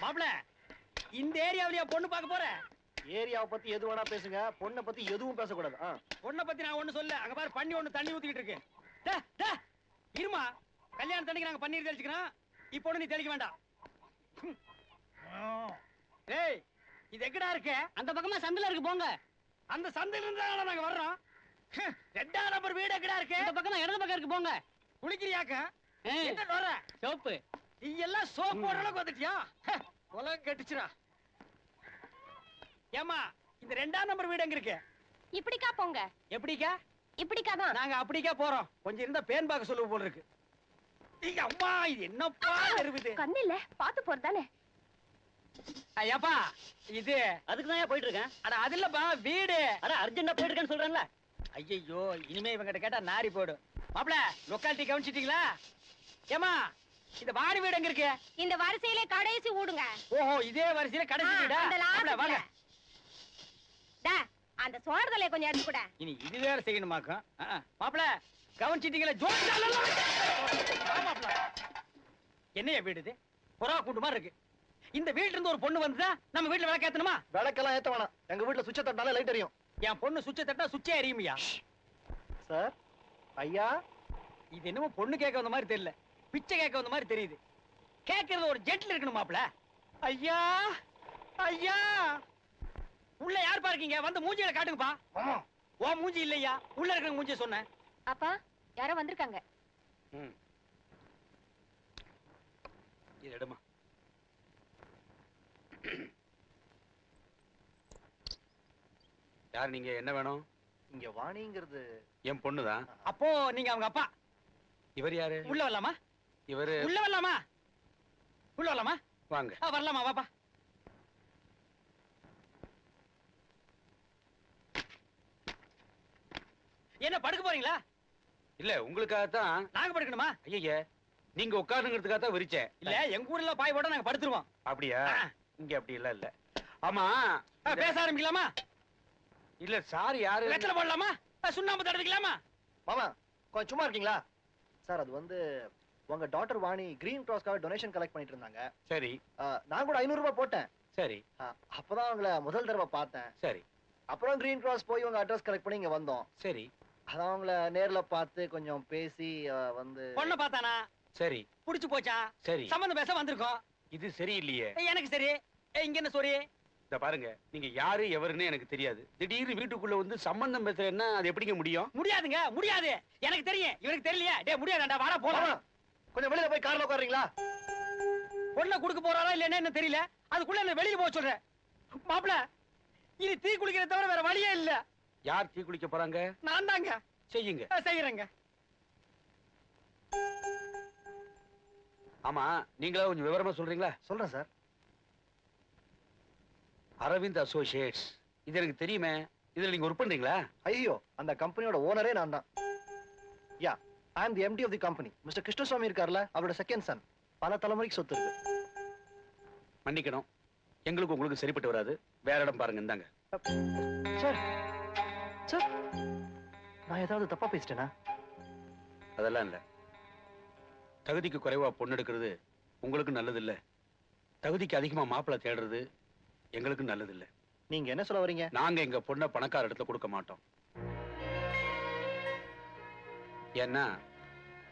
மாப்ள இந்த ஏரியாவிலயா பொண்ணு பார்க்க போற? ஏரியாவை பத்தி எது வேணா பேசுங்க, பொண்ணை பத்தி எதுவும் பேசக்கூடாது. பொண்ணை பத்தி நான் ஒண்ணு சொல்ல, அங்க பாரு பண்ணி ஒண்ணு தண்ணி ஊத்திக்கிட்டு இருக்கு. இருமா, கல்யாணத்தன்னைக்கு நாங்க பன்னீர் தெளிச்சுக்கிறோம், இப்போ நீ தெளிக்க வேண்டாம். ஏய், இது எங்கடா இருக்கு? அந்த பக்கமா சந்தில இருக்கு, போங்க. அந்த சந்தில இருந்தா நாங்க வர்றோம். 2ஆம் நம்பர் வீடு எங்கடா இருக்கு? இந்த பக்கம் இடது பக்கம் இருக்கு, போங்க. குளிக்கிறியாக்க? என்ன வர சோப்பு நீ எல்லாம் சோப்பு போடுற அளவுக்கு வந்துட்டியா? உலகம் கட்டிச்சுரா. ஏமா, இந்த 2ஆம் நம்பர் வீடு எங்க இருக்கு? இப்படிக்கா போங்க. எப்படிக்கா? இப்படிக்கா தான். நாங்க அப்படிக்கா போறோம். கொஞ்சம் இருந்தா பேன் பார்க்க சொல்லுவோம் போல இருக்கு. நீங்க அம்மா, இது என்னப்பா இருக்குது? கண்ணு இல்ல, பாத்து போறதானே. ஐயாப்பா, இது அதுக்கு தான் போயிட்டு இருக்கேன். அட அது இல்லப்பா, வீடு. அட அர்ஜென்ட்டா போயிட்டு இருக்கேன்னு சொல்றேன்ல. ஐயோ, இனிமே இவங்கிட்ட கேட்டா நாரி போயிடும். மாப்ள, லொக்காலிட்டி கவனிச்சிட்டீங்களா? ஏமா, இந்த வாடி வீடு எங்க இருக்கு? இந்த வரிசையிலே கடைசி ஊடுங்க. ஓஹோ, இதே வரிசையில கடைசி வீடா? மாப்ள வாங்க. அந்த சோறுதலை கொஞ்சம் எடுத்து கூட. இனி இது வேற செய்யணுமாக்கும். மாப்ள, கவனிச்சிட்டீங்களா? என்னைய வீடு இது? புறா கூண்டு மாதிரி இருக்கு. இந்த வீட்டுல இருந்து ஒரு பொண்ணு வந்தா நம்ம வீட்டுல விளக்கு ஏத்தணுமா? விளக்கெல்லாம் ஏத்த வேணாம். எங்க வீட்டுல சுவிட்ச தட்டினாலே லைட் எரியும். என் பொண்ணு சுவிட்ச தட்டா சுவிட்சே எரியுமியா? சார், ஐயா, இது என்னமோ பொண்ணு கேட்க வந்த மாதிரி தெரியல, பிச்சை கேட்க வந்த மாதிரி தெரியுது. கேட்கறது ஒரு ஜெட்ல இருக்கணும் மாப்ள. ஐயா, ஐயா, உள்ள யார் பாருக்கீங்க? வந்து மூஞ்சியில காட்டுங்கப்பா. ஓ மூஞ்சி இல்லையா, உள்ள இருக்கிற மூஞ்சிய சொன்னேன். அப்பா, யாரோ வந்திருக்காங்க. இது எடுமா. யார் நீங்க? என்ன வேணும்? இங்க வாணிங்கிறது என் பொண்ணுதான். அப்போ நீங்க அவங்க அப்பா. இவர் யாரு? உள்ள வரலாமா? இவரு உள்ள வரலாமா? உள்ள வரலாமா? வாங்க. வரலாமா? வாப்பா. என்ன படுக்க போறீங்களா? இல்ல, உங்களுக்காகத்தான். நாங்க படுக்கணுமா? ஐயா, நீங்க உட்காருங்கிறதுக்காக தான் விரிச்சேன். இல்ல, எங்க ஊர்ல பாய் போட நாங்க படுத்துருவோம். அப்படியா? இங்க அப்படி இல்ல. இல்ல, ஆமா, பேச ஆரம்பிக்கலாமா? இல்ல சார், யாரு? வெத்தலை போடலாமா? சுண்ணாம்பு தடவிக்கலாமா? மாமா, கொஞ்சம் சும்மா இருக்கீங்களா? சார், அது வந்து உங்க டாட்டர் வாணி கிரீன் கிராஸ்க்காக டொனேஷன் கலெக்ட் பண்ணிட்டு இருந்தாங்க. சரி. நான் கூட 500 ரூபாய் போட்டேன். சரி. அப்பதான் அவங்கள முதல் தடவை பார்த்தேன். சரி. அப்புறம் கிரீன் கிராஸ் போய் உங்க அட்ரஸ் கலெக்ட் பண்ணி இங்க வந்தோம். சரி. அதான் அவங்கள நேர்ல பார்த்து கொஞ்சம் பேசி வந்து. பொண்ண பார்த்தானா? சரி. புடிச்சு போச்சா? சரி. சம்பந்தம் பேச வந்திருக்கோம். இது சரியில்லையே. எனக்கு சரி. இங்க என்ன சோரி? இத பாருங்க, நீங்க யாரு எவருன்னு எனக்கு தெரியாது. திடீர்னு வீட்டுக்குள்ள வந்து சம்பந்தம் பேசுறேன்னா அது எப்படிங்க முடியும்? முடியாதுங்க, முடியாது. எனக்கு தெரியும், இவருக்கு தெரியலையா? டேய், முடியாதுடா, வாடா போலாம். கொஞ்சம் வெளியில போய் கார்ல உட்காருங்களா? பொண்ணை கொடுக்க போறாரா இல்லன்னா என்ன தெரியல, அதுக்குள்ள என்ன வெளியில போக சொல்றேன். மாப்ள, இது தீ குளிக்கிறத தவிர வேற வழியே இல்ல. யார் தீ குளிக்க போறாங்க? நான் தாங்க. செய்யுங்க. செய்யறேங்க. ஆமா, நீங்களா கொஞ்சம் விவரமா சொல்றீங்களா? சொல்றேன் சார். அரவிந்த் அசோசியேட்ஸ், இது எனக்கு தெரியுமே. இதுல நீங்க ஒர்க் பண்றீங்களா? ஐயோ, அந்த கம்பெனியோட ஓனரே நான் தான். Yeah, I am the MD of the company. Mister Krishnaswamy இருக்கார்ல, அவரோட செகண்ட் சன். பல தலைமுறைக்கு சொத்து இருக்கு. மன்னிக்கணும், எங்களுக்கு உங்களுக்கு சரிப்பட்டு வராது. வேற இடம் பாருங்க. இந்தாங்க. சார், சார், நான் ஏதாவது தப்பா பேசிட்டேனா? அதெல்லாம் இல்ல. தகுதிக்கு குறைவா பொண்ணு எடுக்கிறது உங்களுக்கு நல்லது இல்ல. தகுதிக்கு அதிகமா மாப்பிள்ளை தேடுறது எங்களுக்கு நல்லது இல்ல. நீங்க என்ன சொல்ல வரீங்க? நாங்க எங்க பொண்ணை பணக்கார இடத்துல கொடுக்க மாட்டோம். ஏன்னா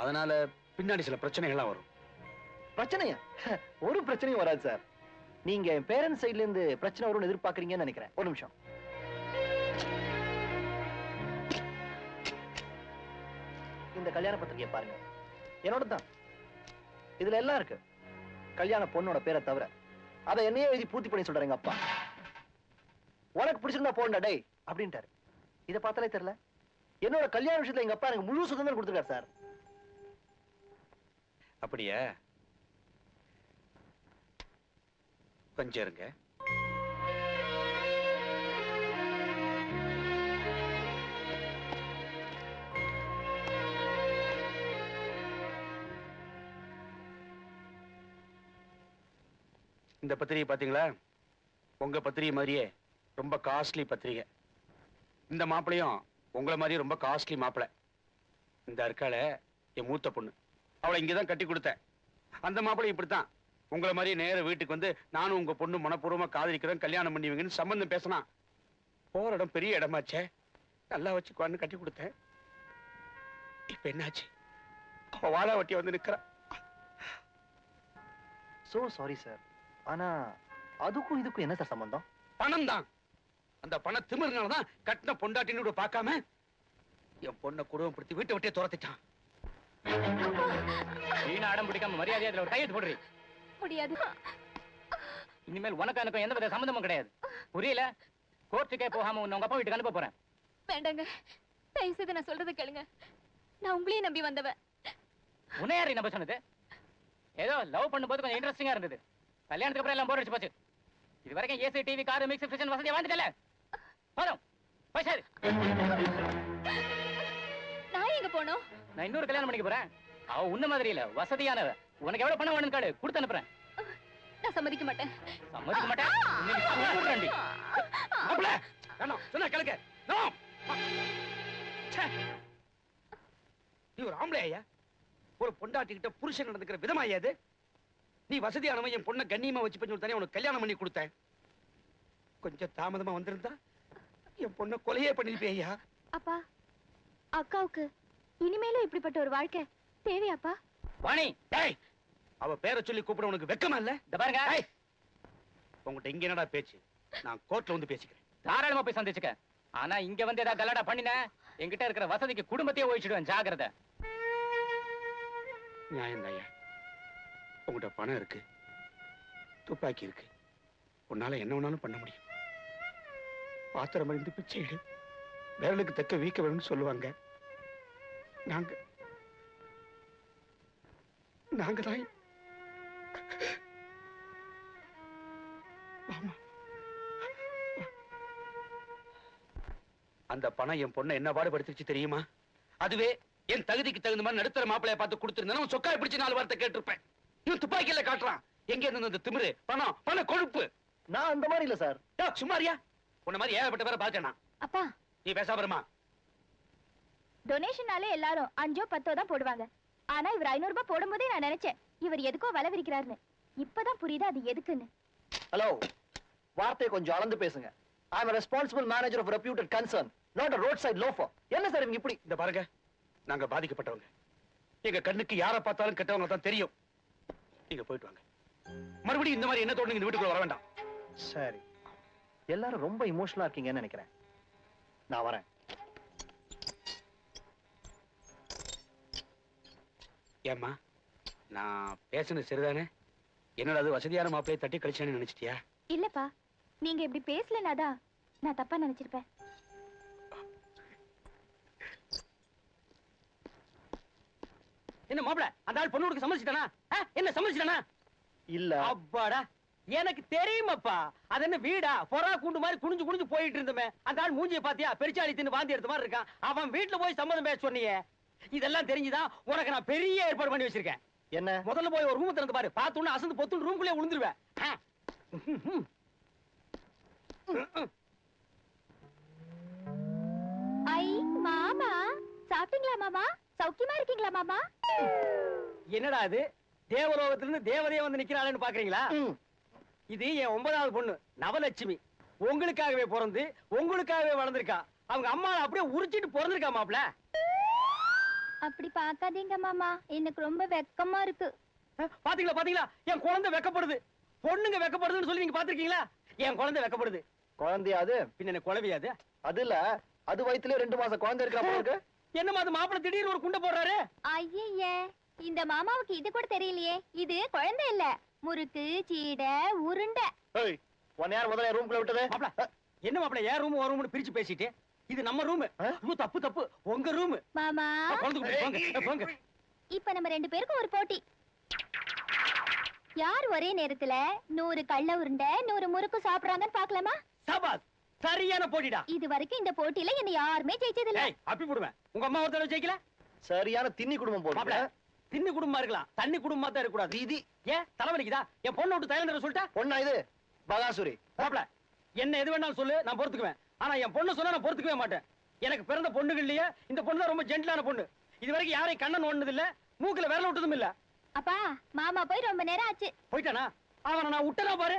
அதனால பின்னாடி சில பிரச்சனைகள்லாம் வரும். பிரச்சனையா? ஒரு பிரச்சனையும் வராது சார். நீங்க என் பேரண்ட்ஸ் சைடுல இருந்து பிரச்சனை வரும்னு எதிர்பார்க்கறீங்கன்னு நினைக்கிறேன். ஒரு நிமிஷம். இந்த கல்யாண பத்திரிகையை பாருங்க, என்னோட தான். இதுல எல்லாம் இருக்கு, கல்யாண பொண்ணோட பேரை தவிர. அதை என்னையே எழுதி பூர்த்தி பண்ணி சொல்றேன் எங்க அப்பா. உனக்கு பிடிச்சிருந்தா போண்டா டேய் அப்படின்ட்டாரு. இதை பார்த்தாலே தெரியல, என்னோட கல்யாண விஷயத்துல எங்க அப்பா எனக்கு முழு சுதந்திரம் கொடுத்துருக்காரு சார். அப்படியே கொஞ்சம் இருங்க. இந்த பத்திரிகை பாத்தீங்களா? உங்க பத்திரிகை மாதிரியே ரொம்ப காஸ்ட்லி பத்திரிகை. இந்த மாப்பிளையும் உங்களை மாதிரியே ரொம்ப காஸ்ட்லி மாப்பிளை. இந்த அற்கால என் மூத்த பொண்ணு, அவளை இங்கதான் கட்டி கொடுத்தேன். அந்த மாப்பிளை இப்படித்தான் உங்களை மாதிரி நேர வீட்டுக்கு வந்து நானும் உங்க பொண்ணு மனப்பூர்வமா காதலிக்கிறேன், கல்யாணம் பண்ணுவீங்கன்னு சம்பந்தம் பேசினான். போற இடம் பெரிய இடமாச்சே, நல்லா வச்சுக்குவான்னு கட்டி கொடுத்தேன். இப்ப என்னாச்சு? அவ வாழா வட்டிய வந்து நிக்கிறா. So sorry sir. ஆனா அதுக்கும் இதுக்கும் என்ன சார் சம்பந்தம்? பணம் தான். அந்த பண திமிர்னாலதான் கட்டின பொண்டாட்டின்னு பார்க்காம என் பொண்ணை குடும்பப்படுத்தி வீட்டை விட்டே துரத்திட்டான். வீணா அடம் பிடிக்காம மரியாதையா இதுல ஒரு கையெழுத்து போடுறீ. முடியாது. இனிமேல் உனக்கு எனக்கும் எந்த வித சம்மந்தமும் கிடையாது. புரியல? கோர்ட்டுக்கே போகாம உன்னை உங்க அப்பா வீட்டுக்கு அனுப்ப போறேன். வேண்டாங்க, தயவு செய்து நான் சொல்றதை கேளுங்க. நான் உங்களையும் நம்பி வந்தவன். உன்னை யாரு நம்ப சொன்னது? ஏதோ லவ் பண்ணும்போது கொஞ்சம் இன்ட்ரெஸ்டிங்கா இருந்தது. கல்யாணத்துக்கு அப்புறம் எல்லாம் போர் அடிச்சு போச்சு. இது வரைக்கும் AC, TV, car, mixie, fridge வசதியா வாழ்ந்துட்டல. போதும், போய் சார். நான் எங்க போனோம்? நான் இன்னொரு கல்யாணம் பண்ணிக்க போறேன். அவ உன்ன மாதிரி இல்ல, வசதியானவ. உனக்கு எவ்வளவு பணம் வேணும்னு கேளு, கொடுத்து அனுப்புறேன். நான் சம்மதிக்க மாட்டேன். சம்மதிக்க மாட்டேன். உன்னை கூப்பிடுறேன்டி. மாப்பிள, வேணாம், சொன்னா கேளுங்க. நோ. ச்சே. நீ ஒரு ஆம்பளை ஐயா, ஒரு பொண்டாட்டிக்கிட்ட புருஷன் நடந்துக்கிற விதமா ஐயா இது? நீ வசதியானவன், என் பொண்ணை கண்ணியமா வச்சு பண்ணி தானே உனக்கு கல்யாணம் பண்ணி கொடுத்தேன். கொஞ்சம் தாமதமா வந்திருந்தா என் பொண்ணை கொலையே பண்ணிருப்பே ஐயா. அப்பா, அக்காவுக்கு இனிமேலும் இப்படிப்பட்ட ஒரு வாழ்க்கை தேவையாப்பா? வாணி, டேய், அவ பேரை சொல்லி கூப்பிட உனக்கு வெக்கமா இல்ல? இந்த பாருங்க. டேய், உங்ககிட்ட இங்க என்னடா பேச்சு? நான் கோர்ட்ல வந்து பேசிக்கிறேன். தாராளமா போய் சந்திச்சுக்க. ஆனா இங்க வந்து ஏதாவது கலாடா பண்ணின, என்கிட்ட இருக்கிற வசதிக்கு குடும்பத்தையே ஒழிச்சிடுவேன். ஜாகிரதை. நியாயம் ஐயா. உங்ககிட்ட பணம் இருக்கு, துப்பாக்கி இருக்கு, உன்னால என்ன வேணாலும் பண்ண முடியும். பாத்திரம் அறிந்து பிச்சை எடு, விரலுக்கு தக்க வீக்க வேணும்னு சொல்லுவாங்க. நாங்க தான். அந்த பணம் என் பொண்ணை என்ன பாடுபடுத்திச்சு தெரியுமா? அதுவே என் தகுதிக்கு தகுந்த மாதிரி நடுத்தர மாப்பிளைய பார்த்து கொடுத்திருந்தா சொக்காய் பிடிச்சு 4 வார்த்தை கேட்டிருப்பேன். இவன் துப்பாக்கியில காட்டுறான். எங்க இருந்து அந்த திமிரு, பணம், பண கொழுப்பு? நான் அந்த மாதிரி இல்ல சார். சும்மாரியா? உன்ன மாதிரி ஏகப்பட்ட பேரை பார்த்தேன். அப்பா, நீ பேசாம டொனேஷனாலே எல்லாரும் 5ஓ 10ஓ தான் போடுவாங்க. ஆனா இவர் 500 ரூபாய் போடும்போதே நான் நினைச்சேன் இவர் எதுக்கோ வலை விரிக்கிறாருன்னு. இப்பதான் புரியுது அது எதுக்குன்னு. ஹலோ, வார்த்தையை கொஞ்சம் அளந்து பேசுங்க. I am a responsible manager of a reputed concern, not a roadside loafer. என்ன சார் இவங்க இப்படி? இந்த பாருங்க, நாங்க பாதிக்கப்பட்டவங்க. எங்க கண்ணுக்கு யாரை பார்த்தாலும் கெட்டவங்க தான் தெரியும். நீங்க போயிட்டு வாங்க. மறுபடியும் இந்த மாதிரி என்ன தோணுங்க, இந்த வீட்டுக்குள்ள வர வேண்டாம். சரி, எல்லாரும் ரொம்ப இமோஷனலா இருக்கீங்கன்னு நினைக்கிறேன். நான் வரேன். ஏம்மா, நான் பேசுனது சரிதானே? என்னடா அது வசதியான மாப்பிளையை தட்டி கழிச்சானு நினைச்சிட்டியா? இல்லப்பா, நீங்க இப்படி பேசலனாதான் நான் தப்பா நினைச்சிருப்பேன். என்ன மாப்பிள, அந்த ஆள் பொண்ணு கொடுக்க சம்மதிச்சிட்டானா? என்ன சம்மதிச்சிட்டானா? இல்ல. அப்பாடா, எனக்கு தெரியுமாப்பா. அது என்ன வீடா? பொறா கூண்டு மாதிரி குனிஞ்சு குனிஞ்சு போயிட்டு இருந்தமே. அந்த ஆள் மூஞ்சியை பாத்தியா? பெருச்சாளி தின்னு வாந்தி எடுத்த மாதிரி இருக்கான். அவன் வீட்டுல போய் சம்மதம் பேச சொன்னீங்க. இதெல்லாம் தெரிஞ்சுதான் உனக்கு நான் பெரிய ஏற்பாடு பண்ணி வச்சிருக்கேன். என்ன? முதல்ல போய் ஒரு ரூம் திறந்து பாரு. பார்த்து அசந்து பொத்து ரூம்குள்ளே விழுந்துருவேன். ஐ மாமா, சாப்பிட்டீங்களா மாமா? சௌக்கியமா இருக்கீங்களா மாமா? என்னடா அது, தேவலோகத்திலிருந்து தேவதையே வந்து நிக்கிறாளேன்னு பாக்குறீங்களா? இது என் 9வது பொண்ணு நவலட்சுமி. உங்களுக்காகவே பிறந்து உங்களுக்காகவே வளர்ந்திருக்கா. அவங்க அம்மா அப்படியே உரிச்சிட்டு பிறந்திருக்கா மாப்ள. அப்படி பாக்காதீங்க மாமா, எனக்கு ரொம்ப வெக்கமா இருக்கு. பாத்தீங்களா பாத்தீங்களா, என் குழந்தை வெக்கப்படுது. பொண்ணுங்க வெக்கப்படுதுன்னு சொல்லி நீங்க பாத்திருக்கீங்களா? என் குழந்தை வெக்கப்படுது. குழந்தையாது? பின்ன என்ன குழவையாது? அது இல்ல, அது வயித்துல 2 மாசம் குழந்தை இருக்கிற. என்னமா அது மாப்பிள திடீர்னு ஒரு குண்டை போடுறாரு? ஐயே, இந்த மாமாவுக்கு இது கூட தெரியலையே. இது குழந்தை இல்ல, முறுக்கு, சீடை, உருண்டை. ஏய், உன்னை யார் முதல்ல ரூம்குள்ள விட்டது? மாப்ள, என்ன மாப்ள ஏன் ரூம் ஒரு ரூம்னு பிரிச்சு பேசிட்டு? இது நம்ம ரூம். ஐயோ தப்பு தப்பு, உங்க ரூம். மாமா, போங்க. இப்ப நம்ம 2 பேருக்கும் ஒரு போட்டி. யார் ஒரே நேரத்துல 100 கள்ள உருண்டை 100 முறுக்கு சாப்பிடுறாங்கன்னு பாக்கலாமா? சபாஸ், சரியான போட்டிடா. இது வரைக்கும் இந்த போட்டியில என்ன யாருமே ஜெயிச்சது இல்ல. ஏய், அப்பி போடுவேன். உங்க அம்மா ஒருத்தர ஜெயிக்கல? சரியான திண்ணி குடும்பம் மாப்ள, போடுற. திண்ணி குடும்பமா இருக்கலாம், தண்ணி குடும்பமா தான் இருக்க கூடாது. தீதி ஏன் தலைவலிக்குதா? என் பொண்ணை விட்டு தைலண்டர சொல்லிட்டா? பொண்ணா இது? பகாசுரி. மாப்ள, என்ன எது வேணாலும் சொல்லு, நான் பொறுத்துக்குவேன். ஆனா என் பொண்ணு சொன்னா நான் பொறுத்துக்கவே மாட்டேன். எனக்கு பிறந்த பொண்ணுகள் இல்லையே, இந்த பொண்ணு தான் ரொம்ப ஜென்டிலான பொண்ணு. இது வரைக்கும் யாரையும் கண்ணன் ஓடுனது இல்ல, மூக்குல விரல விட்டதும் இல்ல. அப்பா மாமா போய் ரொம்ப நேரம் ஆச்சு. போயிட்டானா? அவனை நான் விட்டனா பாரு.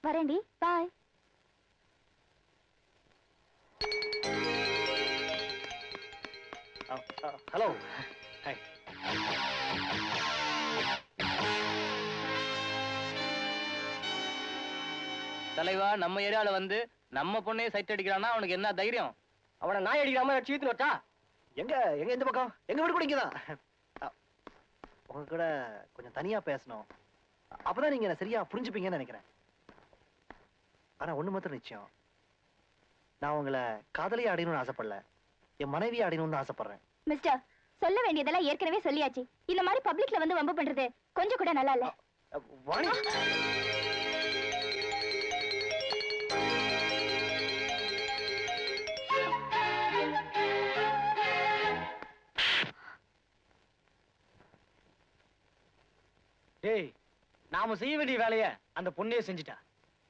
வரேன்டி, பாய். ஹலோ. ஹாய். தலைவா நம்ம ஏரியால வந்து நம்ம பொண்ணே சைட் அடிக்கிறான்னா அவனுக்கு என்ன தைரியம்? அவனை நாய் அடிக்கிற மாதிரி அடிச்சு வச்சா. எங்க எங்க இந்த பக்கம்? எங்க வீடு கூட இங்கதான். உங்க கூட கொஞ்சம் தனியா பேசணும். அப்பதான் நீங்க என்ன சரியா புரிஞ்சுப்பீங்கன்னு நினைக்கிறேன். ஆனா ஒண்ணு மாத்திரம் நிச்சயம், நான் உங்களை காதலியா அடையணும்னு ஆசைப்படல, என் மனைவியை அடையணும்னு ஆசைப்படுறேன். மிஸ்டர், சொல்ல வேண்டியதெல்லாம் ஏற்கனவே சொல்லியாச்சு. இந்த மாதிரி பப்ளிக்ல வந்து வம்பு பண்றது கொஞ்சம் கூட நல்லா இல்ல. வாணி, டேய், நாம செய்ய வேண்டிய வேலைய அந்த பொண்ணே செஞ்சுட்டா.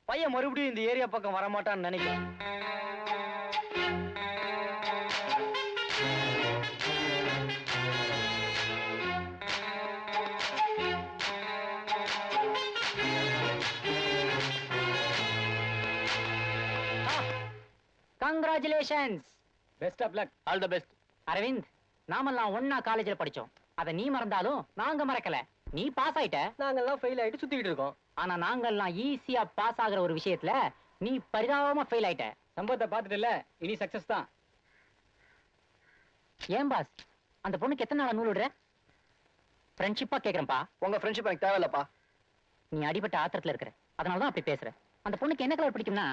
பையன் மறுபடியும் இந்த ஏரியா பக்கம் வரமாட்டான்னு நினைக்கிறேன். Congratulations. Best of luck. All the best. Aravind, நாமெல்லாம் ஒண்ணா காலேஜ்ல படிச்சோம். அத நீ மறந்தாலும் நாங்க மறக்கல. நீ பாஸ் ஆயிட்ட, நாங்கெல்லாம் ஃபெயில் ஆயிட்டு சுத்திக்கிட்டு இருக்கோம். ஆனா நாங்கெல்லாம் ஈஸியா பாஸ் ஆகுற ஒரு விஷயத்துல நீ பரிதாபமா ஃபெயில் ஆயிட்ட. சம்பவத்தை பார்த்துட்டுல, இனி சக்சஸ் தான். ஏன் பாஸ், அந்த பொண்ணுக்கு எத்தனை நாளா நூல் விடுற? ஃப்ரெண்ட்ஷிப்பா கேக்குறேன்ப்பா. உங்க ஃப்ரெண்ட்ஷிப் எனக்கு தேவையில்லப்பா. நீ அடிபட்ட ஆத்திரத்துல இருக்கிற, அதனாலதான் அப்படி பேசுற. அந்த பொண்ணுக்கு என்ன கலர் பிடிக்கும்னா?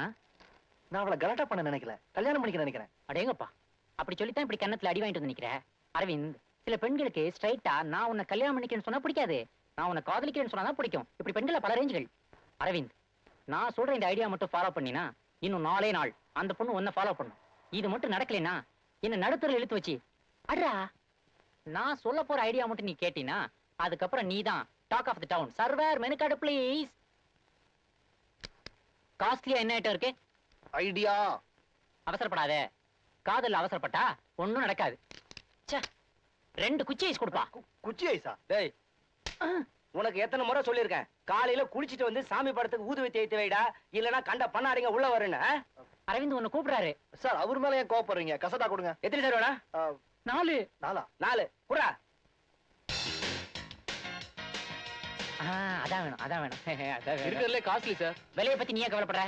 நான் அவளை கலாட்டா பண்ண நினைக்கல, கல்யாணம் பண்ணிக்க நினைக்கிறேன். அடேங்கப்பா, அப்படி சொல்லித்தான் இப்படி கன்னத்துல அடி வாங்கிட்டு வந்து நிக்கிற. அரவிந்த், சில பெண்களுக்கு ஸ்ட்ரைட்டா நான் உன்னை கல்யாணம் பண்ணிக்கிறேன்னு சொன்னா பிடிக்காது, நான் உன்னை காதலிக்கிறேன்னு சொன்னா தான் பிடிக்கும். இப்படி பெண்களை பல ரேஞ்சுகள். அரவிந்த், நான் சொல்ற இந்த ஐடியா மட்டும் ஃபாலோ பண்ணினா இன்னும் 4 நாள் அந்த பொண்ணு உன்னை ஃபாலோ பண்ணும். இது மட்டும் நடக்கலைன்னா என்ன நடுத்தர இழுத்து வச்சு அட்ரா. நான் சொல்ல போற ஐடியா மட்டும் நீ கேட்டினா அதுக்கப்புறம் நீ தான் talk of the town. Server menu card please. காஸ்ட்லியா என்ன ஐட்டம் இருக்கு? ஐடியா. அவசரப்படாத. காதல்ல அவசரப்பட்டா ஒண்ணும் நடக்காது. ச்சே, 2 குச்சி ஐஸ் கொடுப்பா. குச்சி ஐஸா? டேய், உனக்கு எத்தனை முறை சொல்லியிருக்கேன், காலையில குளிச்சிட்டு வந்து சாமி படத்துக்கு ஊதுவத்தி ஏத்தி வைடா, இல்லனா கண்ட பண்ணாடிங்க உள்ள வருன்னு. அரவிந்த் உன்னை கூப்பிடுறாரு. சார், அவர் மேல ஏன் கோவப்படுறீங்க? கசடா கொடுங்க. எத்தனை சார் வேணா? 4. 4 குடா. அதான் வேணும், அதான் வேணும். அதான் வேணும். இருக்கிறதுல காஸ்ட்லி சார். விலையை பத்தி நீ ஏன் கவலைப்படுற?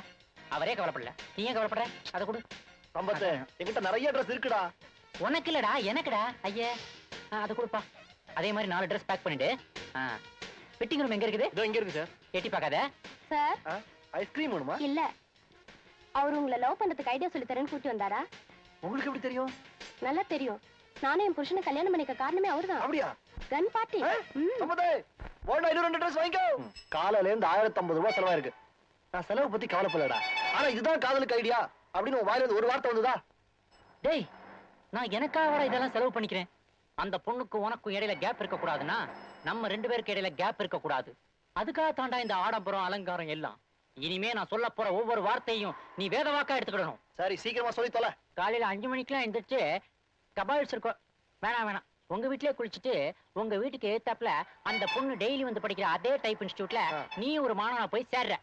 அவரே கவலைப்படல, நீ ஏன் கவலைப்படுற? அதை கொடு. சம்பத்து, என்கிட்ட நிறைய ட்ரெஸ் இருக்குடா. உனக்கு இல்லடா, எனக்குடா. ஐயே, அதை கொடுப்பா. அதே மாதிரி 4 ட்ரெஸ் பேக் பண்ணிட்டு. ஃபிட்டிங் ரூம் எங்க இருக்குது? இதோ இங்க இருக்கு சார். எட்டி பார்க்காத. சார், ஐஸ்கிரீம் வேணுமா? இல்ல, அவர் உங்களை லவ் பண்றதுக்கு ஐடியா சொல்லி தரேன்னு கூட்டி வந்தாரா? உங்களுக்கு எப்படி தெரியும்? நல்லா தெரியும். நானும் என் புருஷனை கல்யாணம் பண்ணிக்க காரணமே அவர்தான். அப்படியா? கன் பார்ட்டி. சம்பத்து, ஓடா, இன்னும் 2 ட்ரெஸ் வாங்கிக்கோ. காலையில இருந்து 1050 ரூபாய் செலவாயிருக்கு. நான் செலவு பத்தி கவலைப்படலடா. ஆனா இதுதான் காதலுக்கு ஐடியா அப்படின்னு உன் வாயில ஒரு வார்த்தை வந்ததா? டேய், நான் எனக்காக இதெல்லாம் செலவு பண்ணிக்கிறேன். அந்த பொண்ணுக்கு உனக்கும் இடையில கேப் இருக்க கூடாதுன்னா நம்ம 2 பேருக்கு இடையில கேப் இருக்க கூடாது. அதுக்காக தாண்டா இந்த ஆடம்பரம் அலங்காரம் எல்லாம். இனிமே நான் சொல்ல போற ஒவ்வொரு வார்த்தையும் நீ வேத வாக்கா எடுத்துக்கிடணும். சரி, சீக்கிரமா சொல்லி தொலை. காலையில 5 மணிக்கெல்லாம் எந்திரிச்சு கபால்ஸ் இருக்கும். வேணாம், உங்க வீட்லயே குளிச்சுட்டு உங்க வீட்டுக்கு ஏத்தாப்புல அந்த பொண்ணு டெய்லி வந்து படிக்கிற அதே டைப் இன்ஸ்டிடியூட்ல நீ ஒரு மாணவனா போய் சேர்ற.